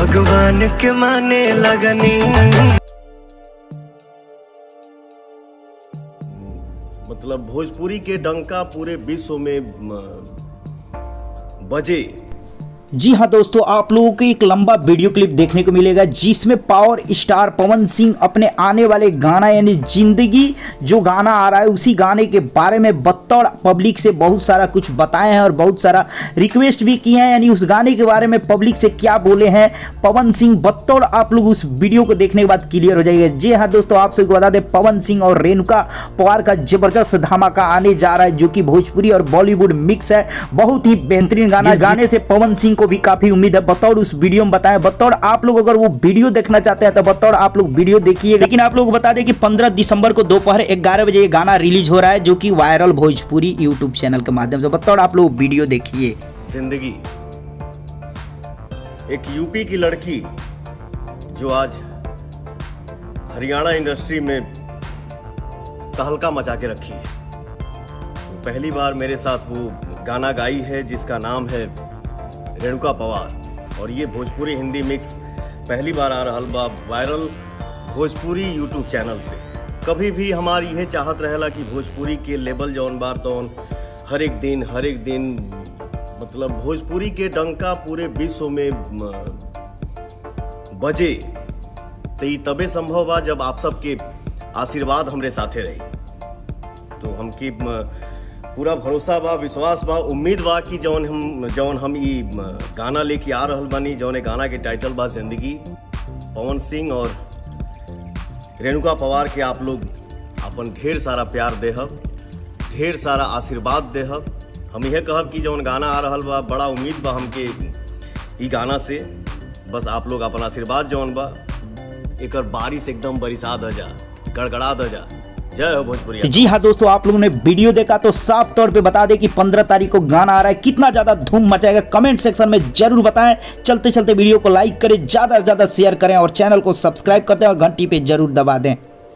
भगवान के माने लगनी। मतलब भोजपुरी के डंका पूरे विश्व में बजे। जी हाँ दोस्तों, आप लोगों को एक लंबा वीडियो क्लिप देखने को मिलेगा जिसमें पावर स्टार पवन सिंह अपने आने वाले गाना यानी जिंदगी जो गाना आ रहा है उसी गाने के बारे में बतौर पब्लिक से बहुत सारा कुछ बताए हैं और बहुत सारा रिक्वेस्ट भी किए हैं। यानी उस गाने के बारे में पब्लिक से क्या बोले हैं पवन सिंह बतौर आप लोग उस वीडियो को देखने के बाद क्लियर हो जाएगा। जी हाँ दोस्तों, आप सबको बता दें पवन सिंह और रेणुका पवार का जबरदस्त धमाका आने जा रहा है जो कि भोजपुरी और बॉलीवुड मिक्स है। बहुत ही बेहतरीन गाना, गाने से पवन सिंह को भी काफी उम्मीद है। बतौर उस वीडियो में बताएं, बतौर आप लोग अगर वो वीडियो देखना चाहते हैं तो बतौर आप लोग वीडियो देखिए। लेकिन आप लोग को बता दें कि 15 दिसंबर को दोपहर 11 बजे ये गाना रिलीज हो रहा है जो कि वायरल भोजपुरी यूट्यूब चैनल के माध्यम से। बतौर आप लोग वीडियो देखिए। जिंदगी एक यूपी की लड़की जो आज हरियाणा इंडस्ट्री में तहलका मचा के रखी है। पहली बार मेरे साथ वो गाना गाई है जिसका नाम है रेणुका पवार, और ये भोजपुरी हिंदी मिक्स पहली बार आ रहा बा वायरल भोजपुरी यूट्यूब चैनल से। कभी भी हमारी यह चाहत रहेला कि भोजपुरी के लेवल जौन बार तौन हर एक दिन मतलब भोजपुरी के डंका पूरे विश्व में बजे। तो ये तबे संभव बा जब आप सबके आशीर्वाद हमरे साथे रही। तो हमकी पूरा भरोसा बा, विश्वास बा, उम्मीद बा कि जौन हम ई गाना लेके आ रहल बानी, जौन गाना के टाइटल बा जिंदगी, पवन सिंह और रेणुका पवार के आप लोग अपन ढेर सारा प्यार देहब, ढेर सारा आशीर्वाद देहब। हम यह कहब कि जौन गाना आ रहल बा बड़ा उम्मीद बा हमके ई गाना से। बस आप लोग अपन आशीर्वाद जौन बा एकर बारिश एकदम बरिसा द जा, गड़गड़ा द जा। जय हो भोजपुरी। जी हाँ दोस्तों, आप लोगों ने वीडियो देखा तो साफ तौर पे बता दें कि 15 तारीख को गाना आ रहा है। कितना ज्यादा धूम मचाएगा कमेंट सेक्शन में जरूर बताएं। चलते चलते वीडियो को लाइक करें, ज्यादा से ज्यादा शेयर करें और चैनल को सब्सक्राइब करते हैं और घंटी पे जरूर दबा दें।